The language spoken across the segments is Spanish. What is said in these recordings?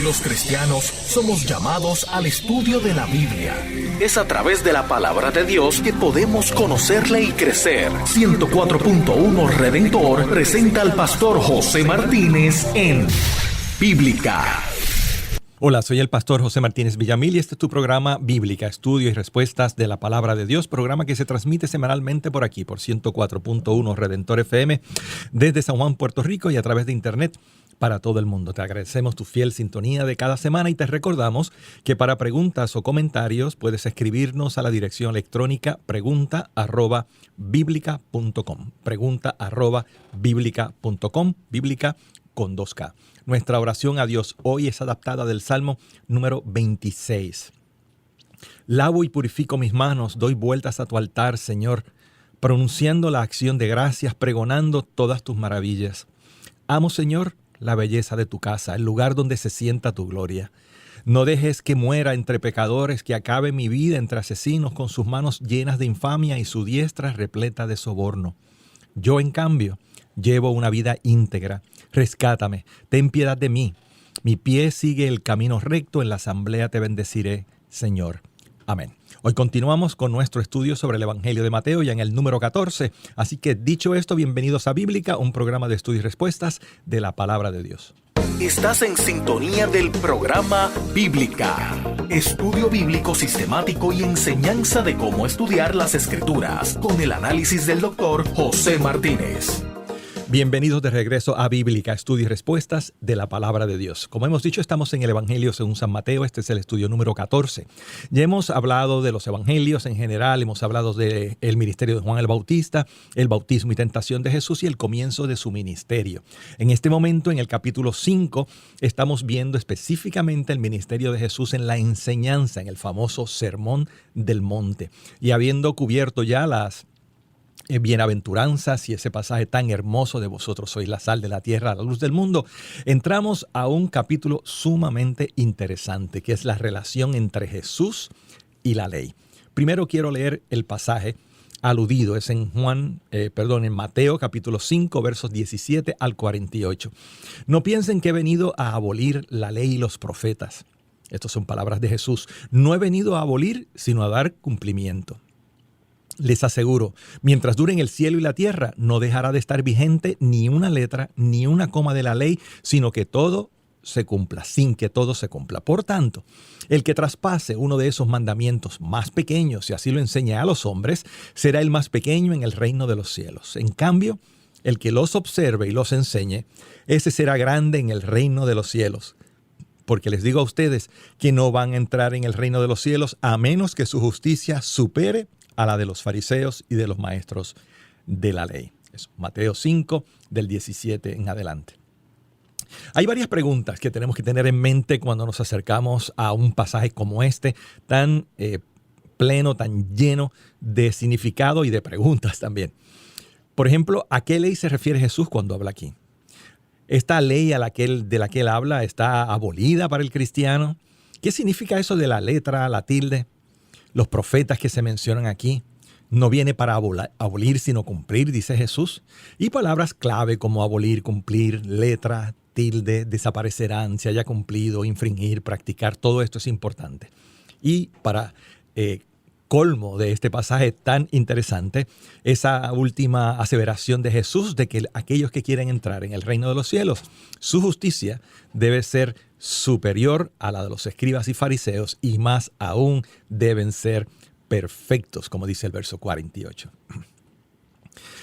Los cristianos somos llamados al estudio de la Biblia. Es a través de la palabra de Dios que podemos conocerle y crecer. 104.1 Redentor presenta al pastor José Martínez en Bíblica. Hola, soy el pastor José Martínez Villamil y este es tu programa Bíblica, Estudio y Respuestas de la Palabra de Dios, programa que se transmite semanalmente por aquí, por 104.1 Redentor FM, desde San Juan, Puerto Rico y a través de internet para todo el mundo. Te agradecemos tu fiel sintonía de cada semana y te recordamos que para preguntas o comentarios puedes escribirnos a la dirección electrónica pregunta@biblica.com, pregunta@biblica.com, Bíblica con 2K. Nuestra oración a Dios hoy es adaptada del Salmo número 26. Lavo y purifico mis manos, doy vueltas a tu altar, Señor, pronunciando la acción de gracias, pregonando todas tus maravillas. Amo, Señor, la belleza de tu casa, el lugar donde se sienta tu gloria. No dejes que muera entre pecadores, que acabe mi vida entre asesinos con sus manos llenas de infamia y su diestra repleta de soborno. Yo, en cambio, llevo una vida íntegra. Rescátame, ten piedad de mí. Mi pie sigue el camino recto, en la asamblea te bendeciré, Señor. Amén. Hoy continuamos con nuestro estudio sobre el Evangelio de Mateo, ya en el número 14. Así que, dicho esto, bienvenidos a Bíblica, un programa de estudio y respuestas de la Palabra de Dios. Estás en sintonía del programa Bíblica, estudio bíblico sistemático y enseñanza de cómo estudiar las Escrituras, con el análisis del doctor José Martínez. Bienvenidos de regreso a Bíblica, Estudio y Respuestas de la Palabra de Dios. Como hemos dicho, estamos en el Evangelio según San Mateo. Este es el estudio número 14. Ya hemos hablado de los Evangelios en general, hemos hablado del ministerio de Juan el Bautista, el bautismo y tentación de Jesús y el comienzo de su ministerio. En este momento, en el capítulo 5, estamos viendo específicamente el ministerio de Jesús en la enseñanza, en el famoso Sermón del Monte. Y habiendo cubierto ya las bienaventuranzas y ese pasaje tan hermoso de vosotros sois la sal de la tierra, la luz del mundo, entramos a un capítulo sumamente interesante, que es la relación entre Jesús y la ley. Primero quiero leer el pasaje aludido, es en Mateo capítulo 5, versos 17 al 48. No piensen que he venido a abolir la ley y los profetas. Estas son palabras de Jesús. No he venido a abolir, sino a dar cumplimiento. Les aseguro, mientras duren el cielo y la tierra, no dejará de estar vigente ni una letra, ni una coma de la ley, sino que todo se cumpla, sin que todo se cumpla. Por tanto, el que traspase uno de esos mandamientos más pequeños y así lo enseñe a los hombres, será el más pequeño en el reino de los cielos. En cambio, el que los observe y los enseñe, ese será grande en el reino de los cielos. Porque les digo a ustedes que no van a entrar en el reino de los cielos a menos que su justicia supere a la de los fariseos y de los maestros de la ley. Es Mateo 5, del 17 en adelante. Hay varias preguntas que tenemos que tener en mente cuando nos acercamos a un pasaje como este, tan pleno, tan lleno de significado y de preguntas también. Por ejemplo, ¿a qué ley se refiere Jesús cuando habla aquí? ¿Esta ley de la que él habla está abolida para el cristiano? ¿Qué significa eso de la letra, la tilde? Los profetas que se mencionan aquí no viene para abolir, sino cumplir, dice Jesús. Y palabras clave como abolir, cumplir, letra, tilde, desaparecerán, se haya cumplido, infringir, practicar, todo esto es importante. Y para colmo de este pasaje tan interesante, esa última aseveración de Jesús de que aquellos que quieren entrar en el reino de los cielos, su justicia debe ser superior a la de los escribas y fariseos y más aún deben ser perfectos, como dice el verso 48.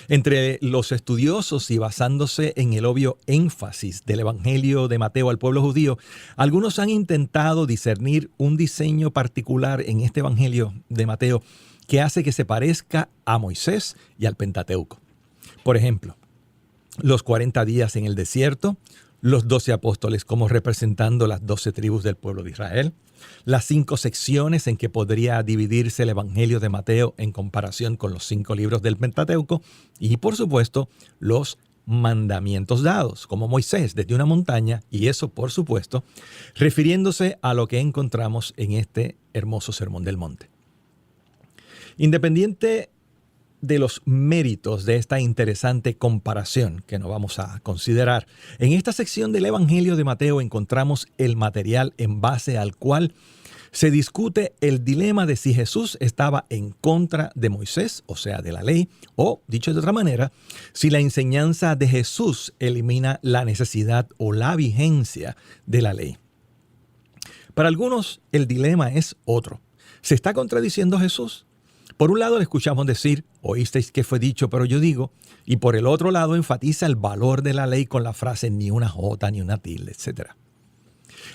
Entre los estudiosos y basándose en el obvio énfasis del Evangelio de Mateo al pueblo judío, algunos han intentado discernir un diseño particular en este Evangelio de Mateo que hace que se parezca a Moisés y al Pentateuco. Por ejemplo, los 40 días en el desierto, los 12 apóstoles como representando las 12 tribus del pueblo de Israel, las 5 secciones en que podría dividirse el Evangelio de Mateo en comparación con los 5 libros del Pentateuco y, por supuesto, los mandamientos dados, como Moisés desde una montaña, y eso, por supuesto, refiriéndose a lo que encontramos en este hermoso Sermón del Monte. Independiente de los méritos de esta interesante comparación que nos vamos a considerar. En esta sección del Evangelio de Mateo encontramos el material en base al cual se discute el dilema de si Jesús estaba en contra de Moisés, o sea, de la ley, o, dicho de otra manera, si la enseñanza de Jesús elimina la necesidad o la vigencia de la ley. Para algunos, el dilema es otro. ¿Se está contradiciendo Jesús? Por un lado le escuchamos decir, oísteis que fue dicho, pero yo digo, y por el otro lado enfatiza el valor de la ley con la frase ni una jota, ni una tilde, etc.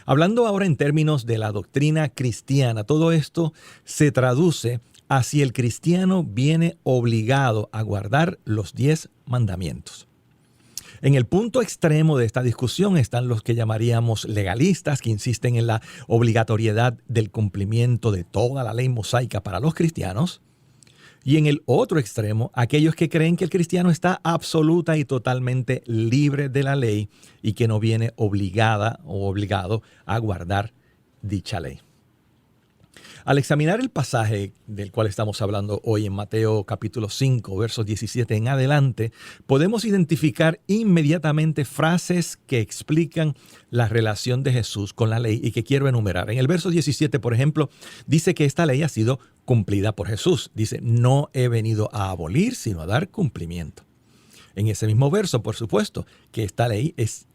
Hablando ahora en términos de la doctrina cristiana, todo esto se traduce a si el cristiano viene obligado a guardar los 10 mandamientos. En el punto extremo de esta discusión están los que llamaríamos legalistas, que insisten en la obligatoriedad del cumplimiento de toda la ley mosaica para los cristianos. Y en el otro extremo, aquellos que creen que el cristiano está absoluta y totalmente libre de la ley y que no viene obligada o obligado a guardar dicha ley. Al examinar el pasaje del cual estamos hablando hoy en Mateo capítulo 5, versos 17 en adelante, podemos identificar inmediatamente frases que explican la relación de Jesús con la ley y que quiero enumerar. En el verso 17, por ejemplo, dice que esta ley ha sido cumplida por Jesús. Dice, no he venido a abolir, sino a dar cumplimiento. En ese mismo verso, por supuesto, que esta ley es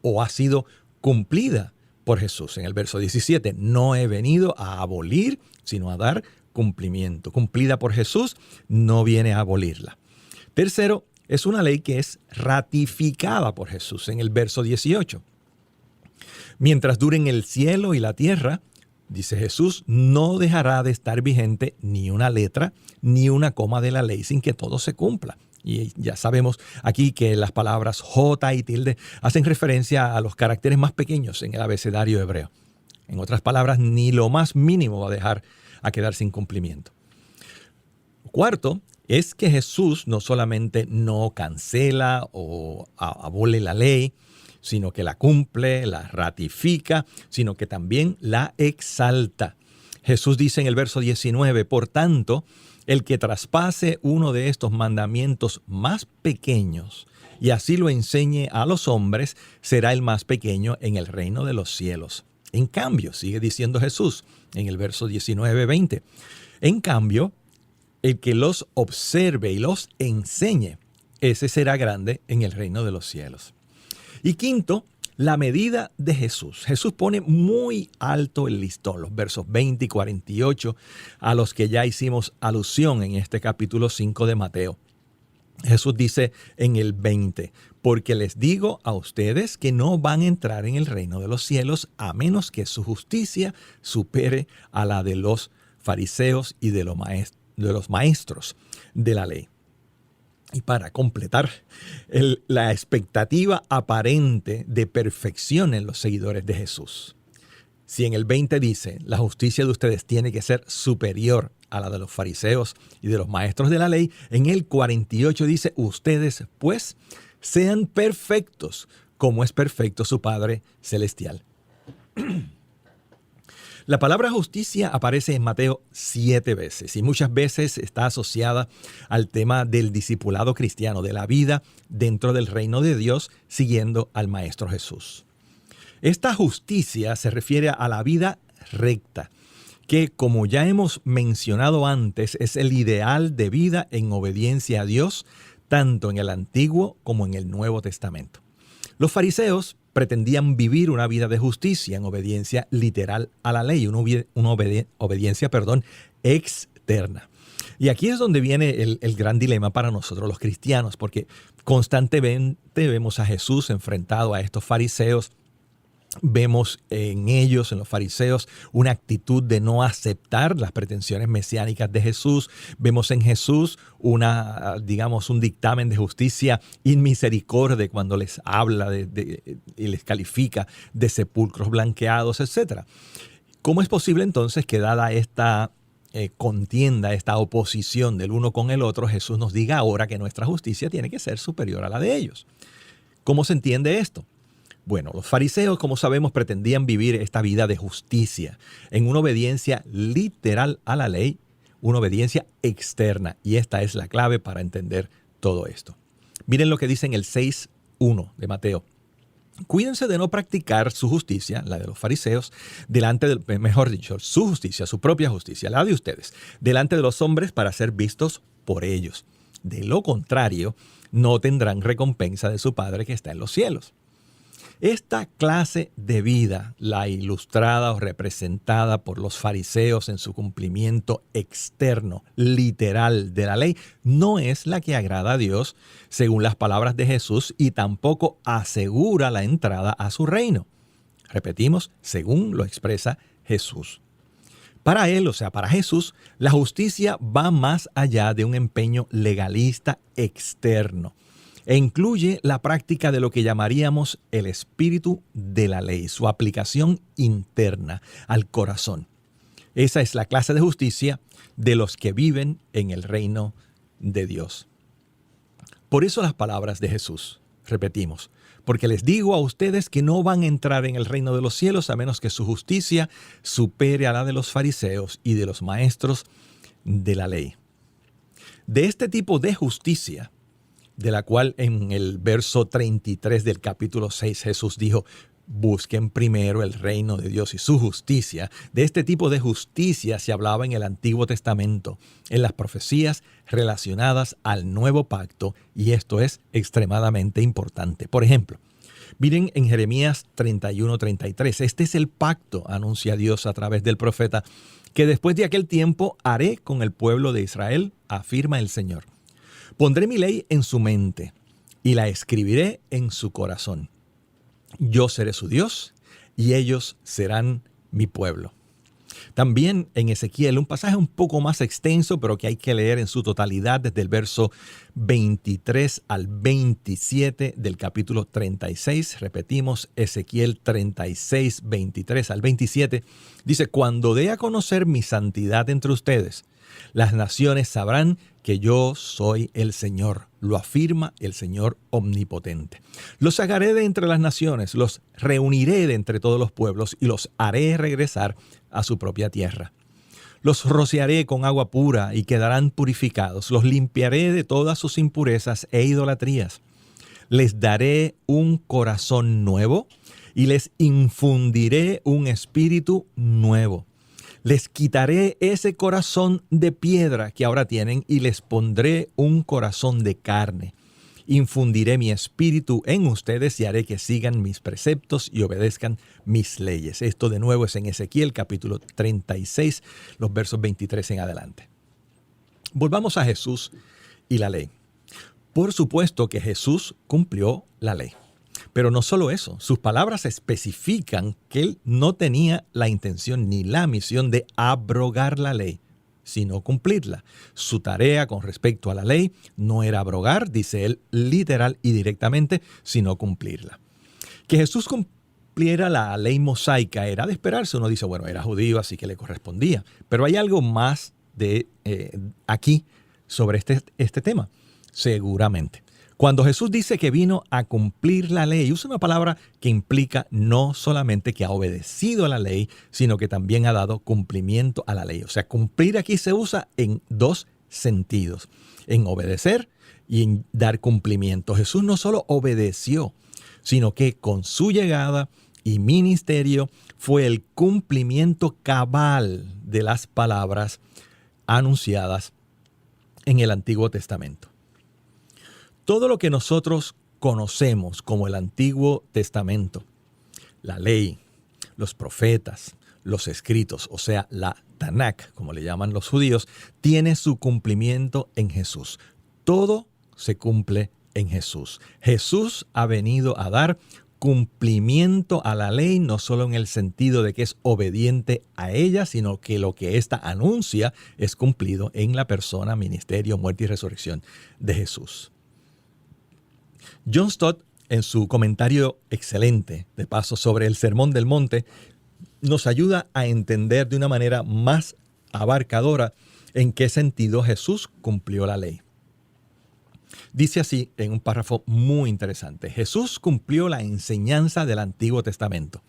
o ha sido cumplida por Jesús. En el verso 17, no he venido a abolir, sino a dar cumplimiento. Cumplida por Jesús, no viene a abolirla. Tercero, es una ley que es ratificada por Jesús. En el verso 18, mientras duren el cielo y la tierra, dice Jesús, no dejará de estar vigente ni una letra, ni una coma de la ley sin que todo se cumpla. Y ya sabemos aquí que las palabras jota y tilde hacen referencia a los caracteres más pequeños en el abecedario hebreo. En otras palabras, ni lo más mínimo va a dejar a quedar sin cumplimiento. Cuarto, es que Jesús no solamente no cancela o abole la ley, sino que la cumple, la ratifica, sino que también la exalta. Jesús dice en el verso 19, por tanto, el que traspase uno de estos mandamientos más pequeños y así lo enseñe a los hombres, será el más pequeño en el reino de los cielos. En cambio, sigue diciendo Jesús en el verso 19-20, en cambio, el que los observe y los enseñe, ese será grande en el reino de los cielos. Y quinto, la medida de Jesús. Jesús pone muy alto el listón, los versos 20 y 48, a los que ya hicimos alusión en este capítulo 5 de Mateo. Jesús dice en el 20, porque les digo a ustedes que no van a entrar en el reino de los cielos a menos que su justicia supere a la de los fariseos y de los maestros de la ley. Y para completar la expectativa aparente de perfección en los seguidores de Jesús. Si en el 20 dice, la justicia de ustedes tiene que ser superior a la de los fariseos y de los maestros de la ley, en el 48 dice, ustedes pues sean perfectos, como es perfecto su Padre Celestial. La palabra justicia aparece en Mateo 7 veces y muchas veces está asociada al tema del discipulado cristiano, de la vida dentro del reino de Dios siguiendo al Maestro Jesús. Esta justicia se refiere a la vida recta, que como ya hemos mencionado antes es el ideal de vida en obediencia a Dios, tanto en el Antiguo como en el Nuevo Testamento. Los fariseos pretendían vivir una vida de justicia en obediencia literal a la ley, una obediencia externa. Y aquí es donde viene el gran dilema para nosotros los cristianos, porque constantemente vemos a Jesús enfrentado a estos fariseos. Vemos en ellos, en los fariseos, una actitud de no aceptar las pretensiones mesiánicas de Jesús. Vemos en Jesús un dictamen de justicia inmisericordia cuando les habla y les califica de sepulcros blanqueados, etc. ¿Cómo es posible entonces que dada esta contienda, esta oposición del uno con el otro, Jesús nos diga ahora que nuestra justicia tiene que ser superior a la de ellos? ¿Cómo se entiende esto? Bueno, los fariseos, como sabemos, pretendían vivir esta vida de justicia en una obediencia literal a la ley, una obediencia externa. Y esta es la clave para entender todo esto. Miren lo que dice en el 6:1 de Mateo. Cuídense de no practicar su justicia, la de los fariseos, mejor dicho, su justicia, su propia justicia, la de ustedes, delante de los hombres para ser vistos por ellos. De lo contrario, no tendrán recompensa de su Padre que está en los cielos. Esta clase de vida, la ilustrada o representada por los fariseos en su cumplimiento externo, literal de la ley, no es la que agrada a Dios según las palabras de Jesús y tampoco asegura la entrada a su reino. Repetimos, según lo expresa Jesús. Para él, o sea, para Jesús, la justicia va más allá de un empeño legalista externo e incluye la práctica de lo que llamaríamos el espíritu de la ley, su aplicación interna al corazón. Esa es la clase de justicia de los que viven en el reino de Dios. Por eso las palabras de Jesús, repetimos, porque les digo a ustedes que no van a entrar en el reino de los cielos a menos que su justicia supere a la de los fariseos y de los maestros de la ley. De este tipo de justicia, de la cual en el verso 33 del capítulo 6 Jesús dijo, busquen primero el reino de Dios y su justicia. De este tipo de justicia se hablaba en el Antiguo Testamento, en las profecías relacionadas al nuevo pacto, y esto es extremadamente importante. Por ejemplo, miren en Jeremías 31:33, este es el pacto, anuncia Dios a través del profeta, que después de aquel tiempo haré con el pueblo de Israel, afirma el Señor. Pondré mi ley en su mente y la escribiré en su corazón. Yo seré su Dios y ellos serán mi pueblo. También en Ezequiel, un pasaje un poco más extenso, pero que hay que leer en su totalidad desde el verso 23 al 27 del capítulo 36. Repetimos, Ezequiel 36, 23 al 27. Dice, cuando dé a conocer mi santidad entre ustedes, las naciones sabrán que yo soy el Señor, lo afirma el Señor omnipotente. Los sacaré de entre las naciones, los reuniré de entre todos los pueblos y los haré regresar a su propia tierra. Los rociaré con agua pura y quedarán purificados. Los limpiaré de todas sus impurezas e idolatrías. Les daré un corazón nuevo y les infundiré un espíritu nuevo. Les quitaré ese corazón de piedra que ahora tienen y les pondré un corazón de carne. Infundiré mi espíritu en ustedes y haré que sigan mis preceptos y obedezcan mis leyes. Esto de nuevo es en Ezequiel capítulo 36, los versos 23 en adelante. Volvamos a Jesús y la ley. Por supuesto que Jesús cumplió la ley. Pero no solo eso, sus palabras especifican que él no tenía la intención ni la misión de abrogar la ley, sino cumplirla. Su tarea con respecto a la ley no era abrogar, dice él literal y directamente, sino cumplirla. Que Jesús cumpliera la ley mosaica era de esperarse. Uno dice, bueno, era judío, así que le correspondía. Pero hay algo más aquí sobre este tema, seguramente. Cuando Jesús dice que vino a cumplir la ley, usa una palabra que implica no solamente que ha obedecido a la ley, sino que también ha dado cumplimiento a la ley. O sea, cumplir aquí se usa en dos sentidos, en obedecer y en dar cumplimiento. Jesús no solo obedeció, sino que con su llegada y ministerio fue el cumplimiento cabal de las palabras anunciadas en el Antiguo Testamento. Todo lo que nosotros conocemos como el Antiguo Testamento, la ley, los profetas, los escritos, o sea, la Tanakh, como le llaman los judíos, tiene su cumplimiento en Jesús. Todo se cumple en Jesús. Jesús ha venido a dar cumplimiento a la ley, no solo en el sentido de que es obediente a ella, sino que lo que ésta anuncia es cumplido en la persona, ministerio, muerte y resurrección de Jesús. John Stott, en su comentario excelente, de paso, sobre el Sermón del Monte, nos ayuda a entender de una manera más abarcadora en qué sentido Jesús cumplió la ley. Dice así en un párrafo muy interesante: Jesús cumplió la enseñanza del Antiguo Testamento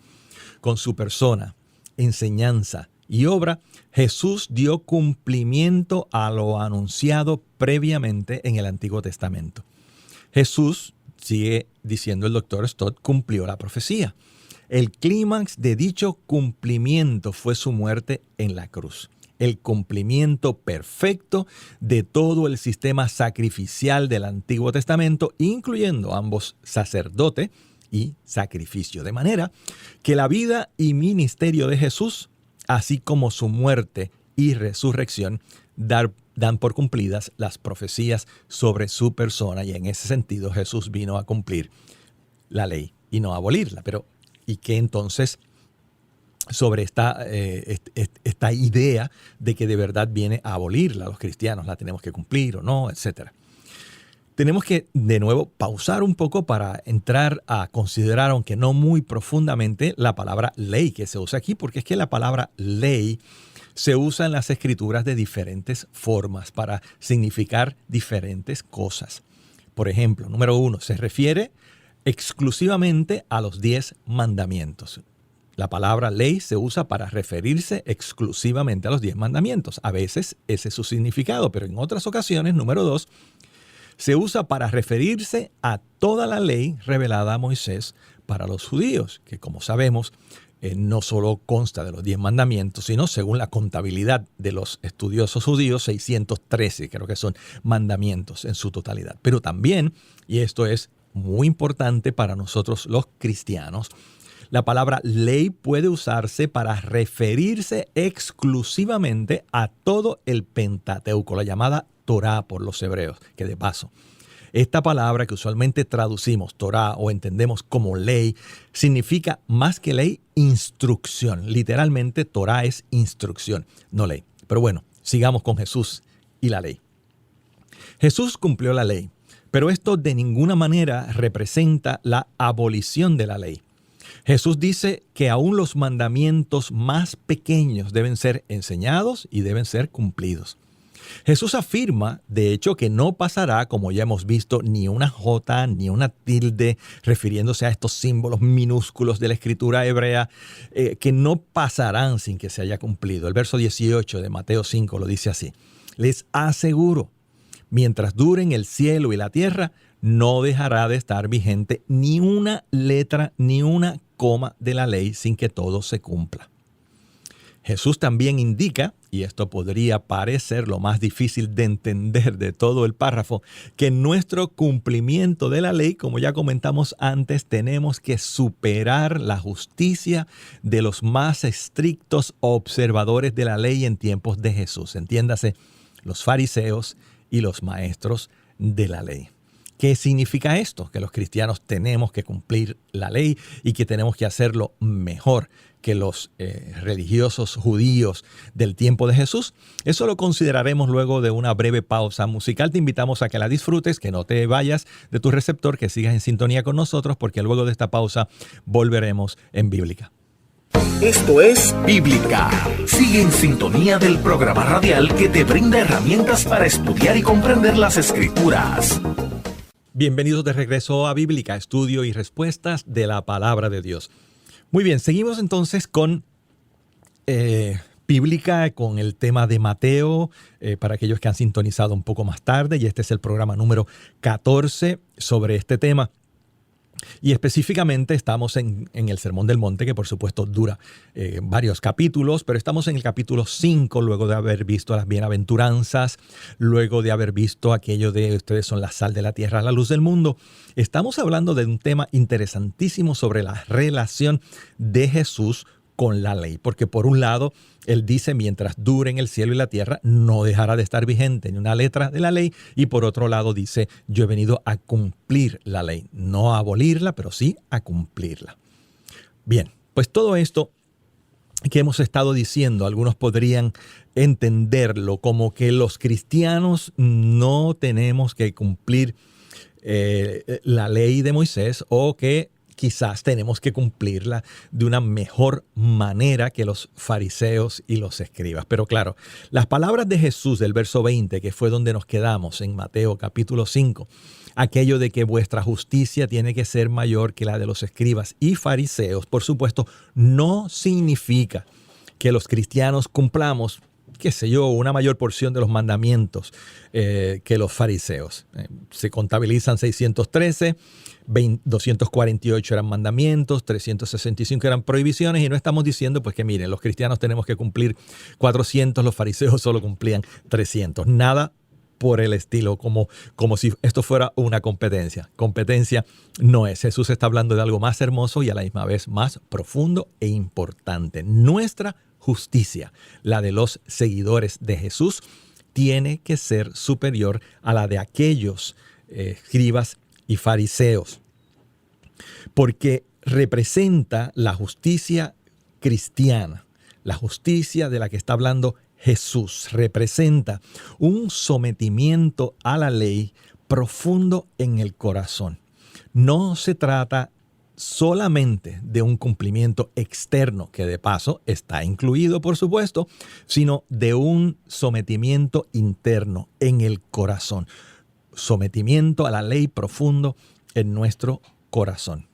con su persona, enseñanza y obra, Jesús dio cumplimiento a lo anunciado previamente en el Antiguo Testamento. Jesús, sigue diciendo el doctor Stott, cumplió la profecía. El clímax de dicho cumplimiento fue su muerte en la cruz. El cumplimiento perfecto de todo el sistema sacrificial del Antiguo Testamento, incluyendo ambos sacerdote y sacrificio. De manera que la vida y ministerio de Jesús, así como su muerte y resurrección, dan por cumplidas las profecías sobre su persona, y en ese sentido Jesús vino a cumplir la ley y no a abolirla. Pero ¿y qué entonces sobre esta idea de que de verdad viene a abolirla? Los cristianos la tenemos que cumplir o no, etcétera. Tenemos que, de nuevo, pausar un poco para entrar a considerar, aunque no muy profundamente, la palabra ley que se usa aquí, porque es que la palabra ley se usa en las Escrituras de diferentes formas para significar diferentes cosas. Por ejemplo, número 1, se refiere exclusivamente a los 10 mandamientos. La palabra ley se usa para referirse exclusivamente a los 10 mandamientos. A veces ese es su significado, pero en otras ocasiones, número 2, se usa para referirse a toda la ley revelada a Moisés para los judíos, que como sabemos no solo consta de los 10 mandamientos, sino según la contabilidad de los estudiosos judíos, 613 creo que son mandamientos en su totalidad. Pero también, y esto es muy importante para nosotros los cristianos, la palabra ley puede usarse para referirse exclusivamente a todo el Pentateuco, la llamada Torá por los hebreos, que de paso, esta palabra que usualmente traducimos Torá o entendemos como ley, significa más que ley, instrucción. Literalmente Torá es instrucción, no ley. Pero bueno, sigamos con Jesús y la ley. Jesús cumplió la ley, pero esto de ninguna manera representa la abolición de la ley. Jesús dice que aún los mandamientos más pequeños deben ser enseñados y deben ser cumplidos. Jesús afirma, de hecho, que no pasará, como ya hemos visto, ni una jota ni una tilde, refiriéndose a estos símbolos minúsculos de la escritura hebrea, que no pasarán sin que se haya cumplido. El verso 18 de Mateo 5 lo dice así: les aseguro, mientras duren el cielo y la tierra, no dejará de estar vigente ni una letra ni una coma de la ley sin que todo se cumpla. Jesús también indica, y esto podría parecer lo más difícil de entender de todo el párrafo, que en nuestro cumplimiento de la ley, como ya comentamos antes, tenemos que superar la justicia de los más estrictos observadores de la ley en tiempos de Jesús. Entiéndase, los fariseos y los maestros de la ley. ¿Qué significa esto? Que los cristianos tenemos que cumplir la ley y que tenemos que hacerlo mejor que los religiosos judíos del tiempo de Jesús. Eso lo consideraremos luego de una breve pausa musical. Te invitamos a que la disfrutes, que no te vayas de tu receptor, que sigas en sintonía con nosotros, porque luego de esta pausa volveremos en Bíblica. Esto es Bíblica. Sigue en sintonía del programa radial que te brinda herramientas para estudiar y comprender las Escrituras. Bienvenidos de regreso a Bíblica, estudio y respuestas de la Palabra de Dios. Muy bien, seguimos entonces con Bíblica, con el tema de Mateo, para aquellos que han sintonizado un poco más tarde, y este es el programa número 14 sobre este tema. Y específicamente estamos en el Sermón del Monte, que por supuesto dura varios capítulos, pero estamos en el capítulo 5, luego de haber visto las bienaventuranzas, luego de haber visto aquello de ustedes son la sal de la tierra, la luz del mundo. Estamos hablando de un tema interesantísimo sobre la relación de Jesús con la ley, porque por un lado, él dice, mientras duren el cielo y la tierra, no dejará de estar vigente ni una letra de la ley, y por otro lado dice, yo he venido a cumplir la ley, no a abolirla, pero sí a cumplirla. Bien, pues todo esto que hemos estado diciendo, algunos podrían entenderlo como que los cristianos no tenemos que cumplir la ley de Moisés, o que quizás tenemos que cumplirla de una mejor manera que los fariseos y los escribas. Pero claro, las palabras de Jesús del verso 20, que fue donde nos quedamos en Mateo capítulo 5, aquello de que vuestra justicia tiene que ser mayor que la de los escribas y fariseos, por supuesto, no significa que los cristianos cumplamos, qué sé yo, una mayor porción de los mandamientos que los fariseos. Se contabilizan 613, 248 eran mandamientos, 365 eran prohibiciones, y no estamos diciendo pues que miren, los cristianos tenemos que cumplir 400, los fariseos solo cumplían 300. Nada por el estilo, como si esto fuera una competencia. Competencia no es. Jesús está hablando de algo más hermoso y a la misma vez más profundo e importante. Nuestra justicia, la de los seguidores de Jesús, tiene que ser superior a la de aquellos escribas y fariseos, porque representa la justicia cristiana, la justicia de la que está hablando Jesús. Representa un sometimiento a la ley profundo en el corazón. No se trata solamente de un cumplimiento externo, que de paso está incluido, por supuesto, sino de un sometimiento interno en el corazón. Sometimiento a la ley profundo en nuestro corazón.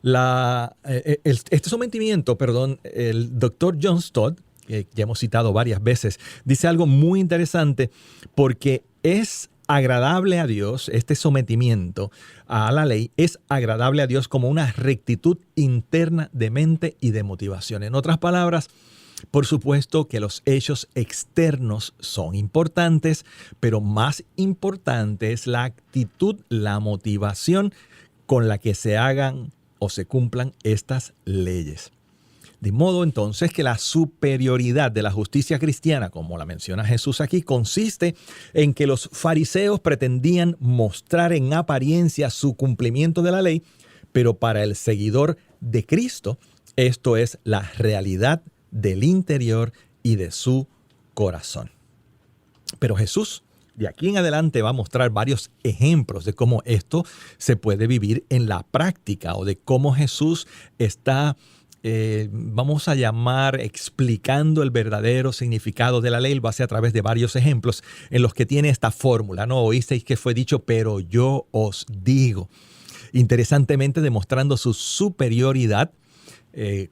Este sometimiento, el doctor John Stott, que ya hemos citado varias veces, dice algo muy interesante, porque es agradable a Dios, este sometimiento a la ley es agradable a Dios como una rectitud interna de mente y de motivación. En otras palabras, por supuesto que los hechos externos son importantes, pero más importante es la actitud, la motivación con la que se hagan o se cumplan estas leyes. De modo entonces que la superioridad de la justicia cristiana, como la menciona Jesús aquí, consiste en que los fariseos pretendían mostrar en apariencia su cumplimiento de la ley, pero para el seguidor de Cristo, esto es la realidad del interior y de su corazón. Pero Jesús, de aquí en adelante, va a mostrar varios ejemplos de cómo esto se puede vivir en la práctica, o de cómo Jesús está vamos a llamar explicando el verdadero significado de la ley. Lo hace a través de varios ejemplos en los que tiene esta fórmula, ¿no? Oísteis que fue dicho, pero yo os digo. Interesantemente demostrando su superioridad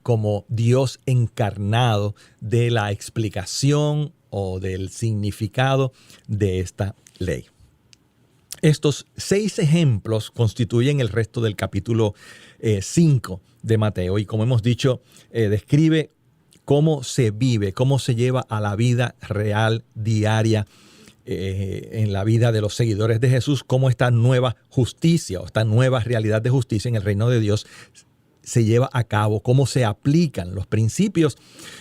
como Dios encarnado de la explicación o del significado de esta ley. Estos 6 ejemplos constituyen el resto del capítulo 5 de Mateo, y como hemos dicho, describe cómo se vive, cómo se lleva a la vida real, diaria, en la vida de los seguidores de Jesús, cómo esta nueva justicia o esta nueva realidad de justicia en el reino de Dios se lleva a cabo, cómo se aplican los principios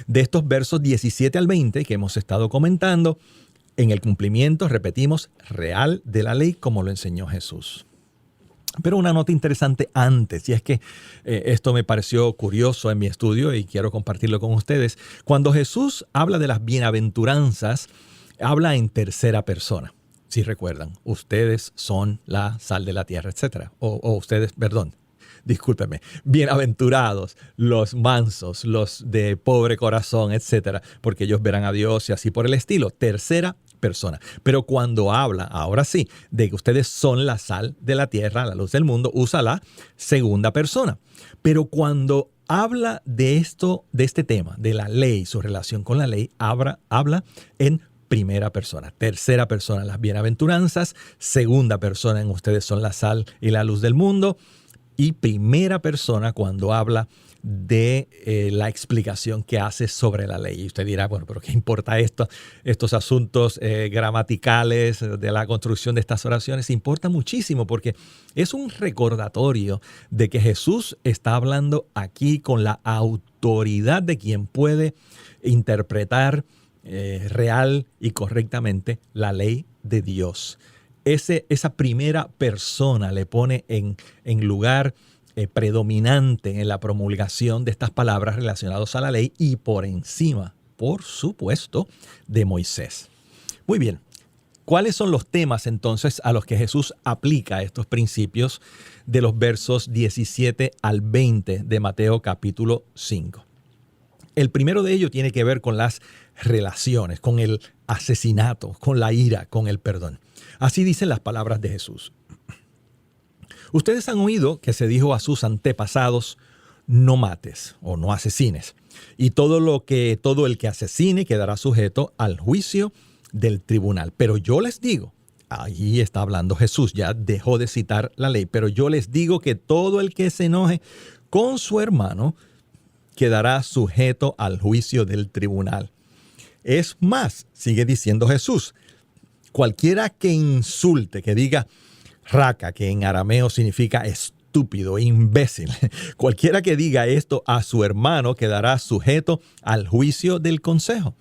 de estos versos 17 al 20 que hemos estado comentando en el cumplimiento, repetimos, real de la ley como lo enseñó Jesús. Pero una nota interesante antes, y es que esto me pareció curioso en mi estudio y quiero compartirlo con ustedes. Cuando Jesús habla de las bienaventuranzas, habla en tercera persona. Si recuerdan, ustedes son la sal de la tierra, etc. Discúlpenme, bienaventurados los mansos, los de pobre corazón, etc., porque ellos verán a Dios y así por el estilo. Tercera persona. Pero cuando habla, ahora sí, de que ustedes son la sal de la tierra, la luz del mundo, usa la segunda persona. Pero cuando habla de esto, de este tema, de la ley, su relación con la ley, habla en primera persona. Tercera persona, las bienaventuranzas. Segunda persona, en ustedes son la sal y la luz del mundo. Y primera persona cuando habla de la explicación que hace sobre la ley. Y usted dirá, bueno, pero ¿qué importa esto? Estos asuntos gramaticales de la construcción de estas oraciones importa muchísimo, porque es un recordatorio de que Jesús está hablando aquí con la autoridad de quien puede interpretar real y correctamente la ley de Dios. Esa primera persona le pone en lugar predominante en la promulgación de estas palabras relacionadas a la ley y por encima, por supuesto, de Moisés. Muy bien, ¿cuáles son los temas entonces a los que Jesús aplica estos principios de los versos 17 al 20 de Mateo capítulo 5? El primero de ellos tiene que ver con las relaciones, con el asesinato, con la ira, con el perdón. Así dicen las palabras de Jesús. Ustedes han oído que se dijo a sus antepasados, no mates o no asesines. Y todo el que asesine quedará sujeto al juicio del tribunal. Pero yo les digo, ahí está hablando Jesús, ya dejó de citar la ley, pero yo les digo que todo el que se enoje con su hermano quedará sujeto al juicio del tribunal. Es más, sigue diciendo Jesús, cualquiera que insulte, que diga raca, que en arameo significa estúpido, imbécil, cualquiera que diga esto a su hermano quedará sujeto al juicio del consejo.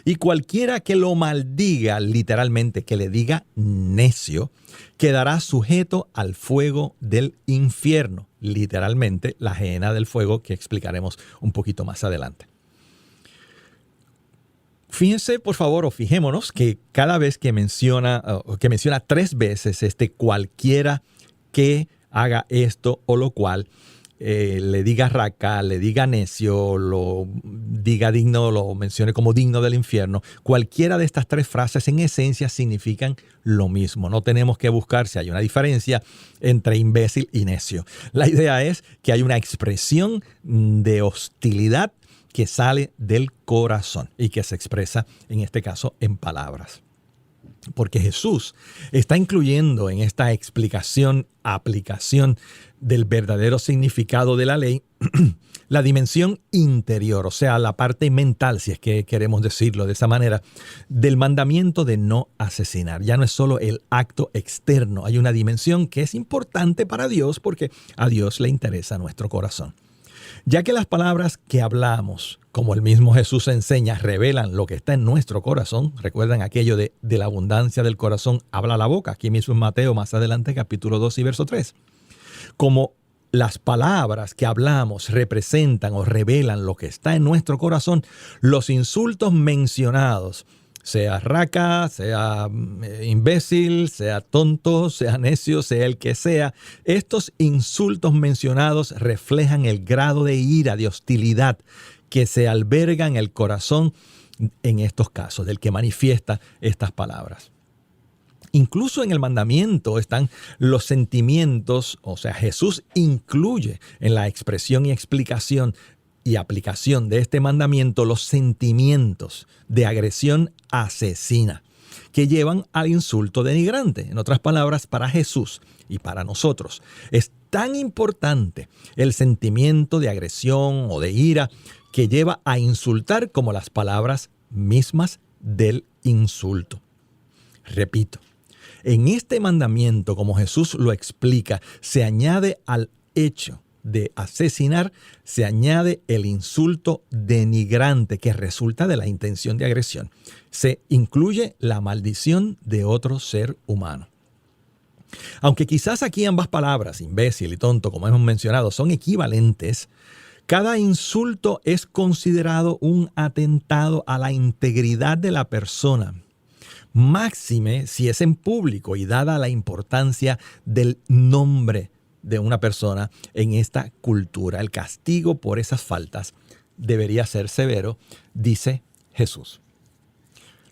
Y cualquiera que lo maldiga, literalmente, que le diga necio, quedará sujeto al fuego del infierno, literalmente la gehenna del fuego que explicaremos un poquito más adelante. Fíjense, por favor, o fijémonos que cada vez que menciona 3 veces cualquiera que haga esto o lo cual, le diga raca, le diga necio, lo diga digno, lo mencione como digno del infierno, cualquiera de estas 3 frases en esencia significan lo mismo. No tenemos que buscar si hay una diferencia entre imbécil y necio. La idea es que hay una expresión de hostilidad que sale del corazón y que se expresa, en este caso, en palabras. Porque Jesús está incluyendo en esta aplicación del verdadero significado de la ley, la dimensión interior, o sea, la parte mental, si es que queremos decirlo de esa manera, del mandamiento de no asesinar. Ya no es solo el acto externo, hay una dimensión que es importante para Dios porque a Dios le interesa nuestro corazón. Ya que las palabras que hablamos, como el mismo Jesús enseña, revelan lo que está en nuestro corazón. Recuerdan aquello de la abundancia del corazón habla la boca. Aquí mismo en Mateo, más adelante, capítulo 2 y verso 3. Como las palabras que hablamos representan o revelan lo que está en nuestro corazón, los insultos mencionados, sea raca, sea imbécil, sea tonto, sea necio, sea el que sea, estos insultos mencionados reflejan el grado de ira, de hostilidad que se alberga en el corazón en estos casos, del que manifiesta estas palabras. Incluso en el mandamiento están los sentimientos, o sea, Jesús incluye en la expresión y explicación y aplicación de este mandamiento los sentimientos de agresión asesina que llevan al insulto denigrante. En otras palabras, para Jesús y para nosotros es tan importante el sentimiento de agresión o de ira que lleva a insultar como las palabras mismas del insulto. Repito, en este mandamiento, como Jesús lo explica, se añade al hecho de asesinar, se añade el insulto denigrante que resulta de la intención de agresión. Se incluye la maldición de otro ser humano. Aunque quizás aquí ambas palabras, imbécil y tonto, como hemos mencionado, son equivalentes, cada insulto es considerado un atentado a la integridad de la persona. Máxime si es en público y dada la importancia del nombre de una persona en esta cultura. El castigo por esas faltas debería ser severo, dice Jesús.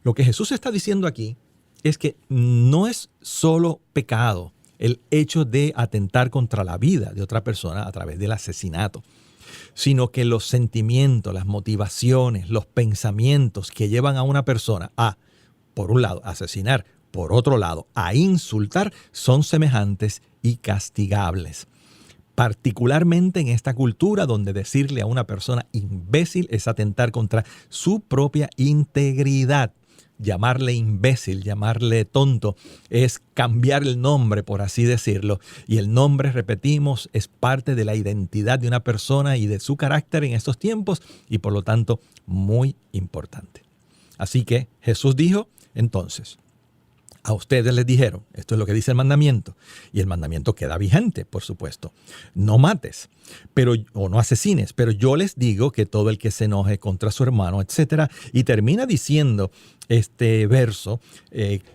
Lo que Jesús está diciendo aquí es que no es solo pecado el hecho de atentar contra la vida de otra persona a través del asesinato, sino que los sentimientos, las motivaciones, los pensamientos que llevan a una persona a, por un lado, asesinar, por otro lado, a insultar, son semejantes y castigables. Particularmente en esta cultura donde decirle a una persona imbécil es atentar contra su propia integridad. Llamarle imbécil, llamarle tonto, es cambiar el nombre, por así decirlo. Y el nombre, repetimos, es parte de la identidad de una persona y de su carácter en estos tiempos y por lo tanto muy importante. Así que Jesús dijo, entonces, a ustedes les dijeron, esto es lo que dice el mandamiento, y el mandamiento queda vigente, por supuesto. No mates, o no asesines, pero yo les digo que todo el que se enoje contra su hermano, etc. Y termina diciendo este verso,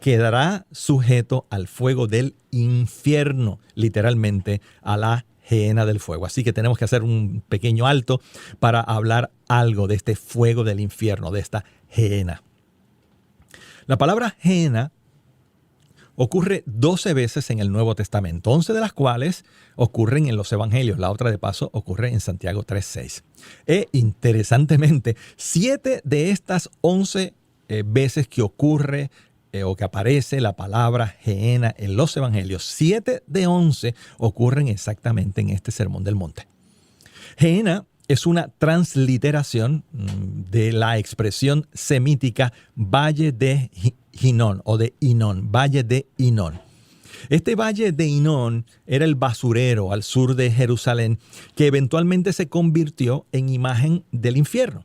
quedará sujeto al fuego del infierno, literalmente a la gehenna del fuego. Así que tenemos que hacer un pequeño alto para hablar algo de este fuego del infierno, de esta gehenna. La palabra gehenna ocurre 12 veces en el Nuevo Testamento, 11 de las cuales ocurren en los Evangelios. La otra, de paso, ocurre en Santiago 3:6. E interesantemente, 7 de estas 11 veces que ocurre o que aparece la palabra Gehenna en los Evangelios, 7 de 11 ocurren exactamente en este Sermón del Monte. Gehenna es una transliteración de la expresión semítica Valle de Hinón o de Hinón, Valle de Hinón. Este Valle de Hinón era el basurero al sur de Jerusalén que eventualmente se convirtió en imagen del infierno.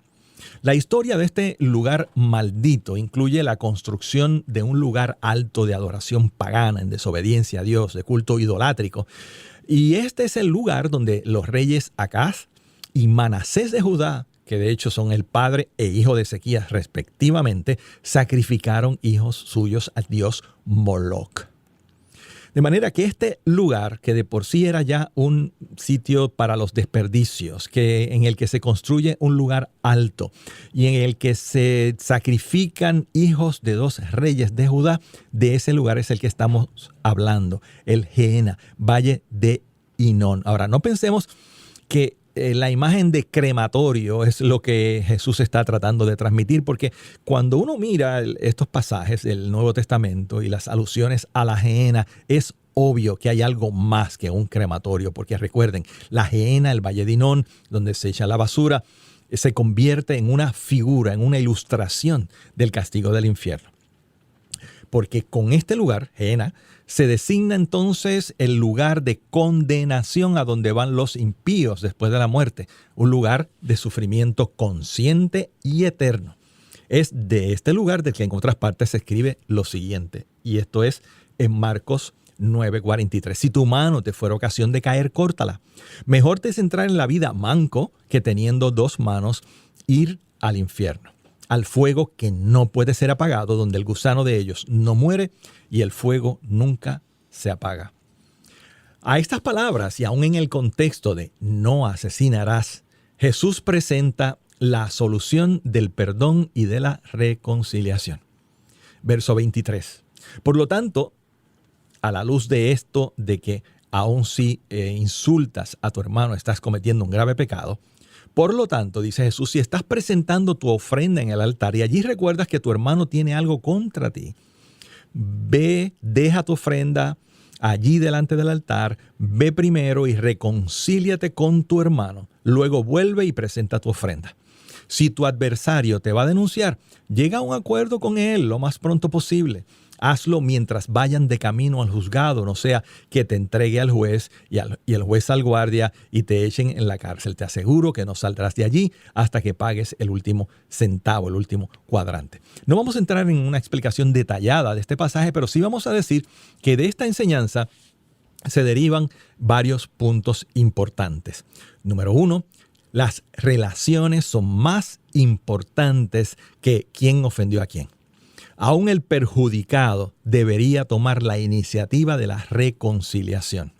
La historia de este lugar maldito incluye la construcción de un lugar alto de adoración pagana, en desobediencia a Dios, de culto idolátrico. Y este es el lugar donde los reyes Acaz y Manasés de Judá, que de hecho son el padre e hijo de Ezequías respectivamente, sacrificaron hijos suyos al dios Moloc. De manera que este lugar, que de por sí era ya un sitio para los desperdicios, en el que se construye un lugar alto y en el que se sacrifican hijos de 2 reyes de Judá, de ese lugar es el que estamos hablando, el Gehenna, Valle de Hinón. Ahora, no pensemos que la imagen de crematorio es lo que Jesús está tratando de transmitir, porque cuando uno mira estos pasajes del Nuevo Testamento y las alusiones a la Gehenna, es obvio que hay algo más que un crematorio, porque recuerden, la Gehenna, el Valle de Hinón, donde se echa la basura, se convierte en una figura, en una ilustración del castigo del infierno. Porque con este lugar, Gehenna, se designa entonces el lugar de condenación a donde van los impíos después de la muerte, un lugar de sufrimiento consciente y eterno. Es de este lugar del que en otras partes se escribe lo siguiente, y esto es en Marcos 9:43. Si tu mano te fuera ocasión de caer, córtala. Mejor te es entrar en la vida manco que teniendo 2 manos ir al infierno, al fuego que no puede ser apagado, donde el gusano de ellos no muere y el fuego nunca se apaga. A estas palabras, y aún en el contexto de no asesinarás, Jesús presenta la solución del perdón y de la reconciliación. Verso 23. Por lo tanto, a la luz de esto, de que aun si insultas a tu hermano estás cometiendo un grave pecado, por lo tanto, dice Jesús, si estás presentando tu ofrenda en el altar y allí recuerdas que tu hermano tiene algo contra ti, ve, deja tu ofrenda allí delante del altar, ve primero y reconcíliate con tu hermano, luego vuelve y presenta tu ofrenda. Si tu adversario te va a denunciar, llega a un acuerdo con él lo más pronto posible. Hazlo mientras vayan de camino al juzgado, no sea que te entregue al juez y el juez al guardia y te echen en la cárcel. Te aseguro que no saldrás de allí hasta que pagues el último centavo, el último cuadrante. No vamos a entrar en una explicación detallada de este pasaje, pero sí vamos a decir que de esta enseñanza se derivan varios puntos importantes. Número 1, las relaciones son más importantes que quién ofendió a quién. Aún el perjudicado debería tomar la iniciativa de la reconciliación.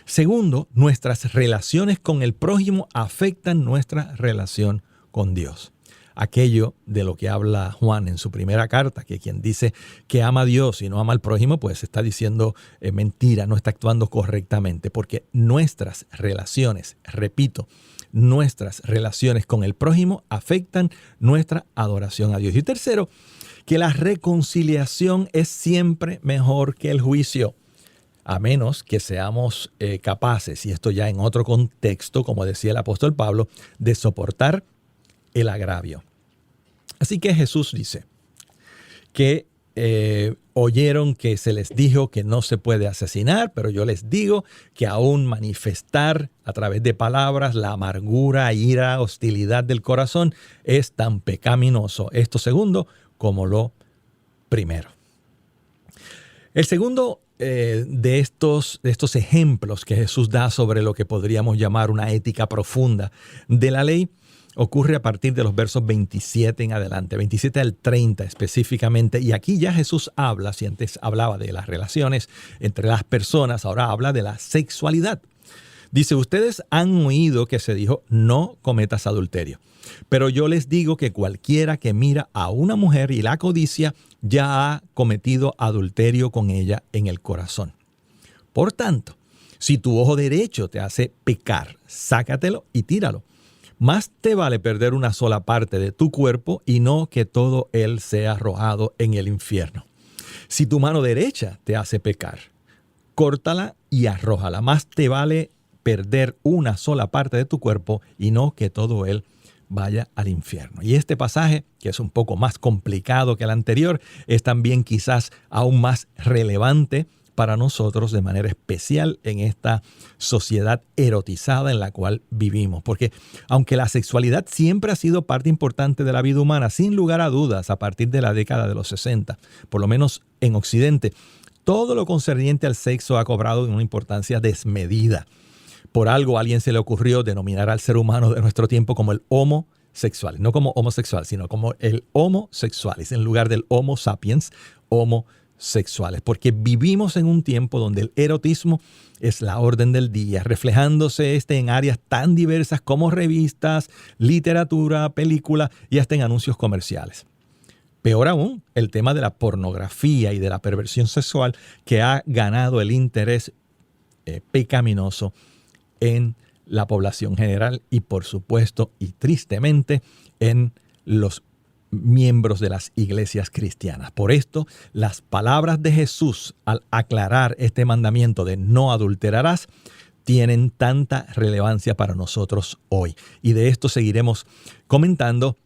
Segundo, nuestras relaciones con el prójimo afectan nuestra relación con Dios. Aquello de lo que habla Juan en su primera carta, que quien dice que ama a Dios y no ama al prójimo, pues está diciendo mentira, no está actuando correctamente, porque nuestras relaciones, repito, nuestras relaciones con el prójimo afectan nuestra adoración a Dios. Y tercero, que la reconciliación es siempre mejor que el juicio, a menos que seamos capaces, y esto ya en otro contexto, como decía el apóstol Pablo, de soportar el agravio. Así que Jesús dice que oyeron que se les dijo que no se puede asesinar, pero yo les digo que aún manifestar a través de palabras la amargura, ira, hostilidad del corazón es tan pecaminoso. Esto segundo como lo primero. El segundo de estos ejemplos que Jesús da sobre lo que podríamos llamar una ética profunda de la ley ocurre a partir de los versos 27 en adelante, 27 al 30 específicamente. Y aquí ya Jesús habla, si antes hablaba de las relaciones entre las personas, ahora habla de la sexualidad. Dice, ustedes han oído que se dijo, no cometas adulterio. Pero yo les digo que cualquiera que mira a una mujer y la codicia, ya ha cometido adulterio con ella en el corazón. Por tanto, si tu ojo derecho te hace pecar, sácatelo y tíralo. Más te vale perder una sola parte de tu cuerpo y no que todo él sea arrojado en el infierno. Si tu mano derecha te hace pecar, córtala y arrójala. Más te vale perder una sola parte de tu cuerpo y no que todo él vaya al infierno. Y este pasaje, que es un poco más complicado que el anterior, es también quizás aún más relevante para nosotros de manera especial en esta sociedad erotizada en la cual vivimos. Porque aunque la sexualidad siempre ha sido parte importante de la vida humana, sin lugar a dudas, a partir de la década de los 60, por lo menos en Occidente, todo lo concerniente al sexo ha cobrado una importancia desmedida. Por algo a alguien se le ocurrió denominar al ser humano de nuestro tiempo como el homo sexual. No como homosexual, sino como el homo sexualis, en lugar del homo sapiens, homo sexuales, porque vivimos en un tiempo donde el erotismo es la orden del día, reflejándose en áreas tan diversas como revistas, literatura, película y hasta en anuncios comerciales. Peor aún, el tema de la pornografía y de la perversión sexual que ha ganado el interés pecaminoso en la población general y por supuesto y tristemente en los miembros de las iglesias cristianas. Por esto, las palabras de Jesús al aclarar este mandamiento de no adulterarás tienen tanta relevancia para nosotros hoy. Y de esto seguiremos comentando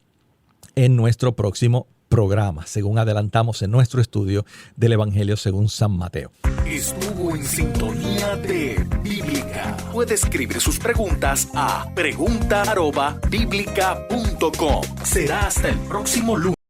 en nuestro próximo programa, según adelantamos en nuestro estudio del Evangelio según San Mateo. Estuvo en sintonía de Bíblica. Puede escribir sus preguntas a pregunta@biblica.com. Será hasta el próximo lunes.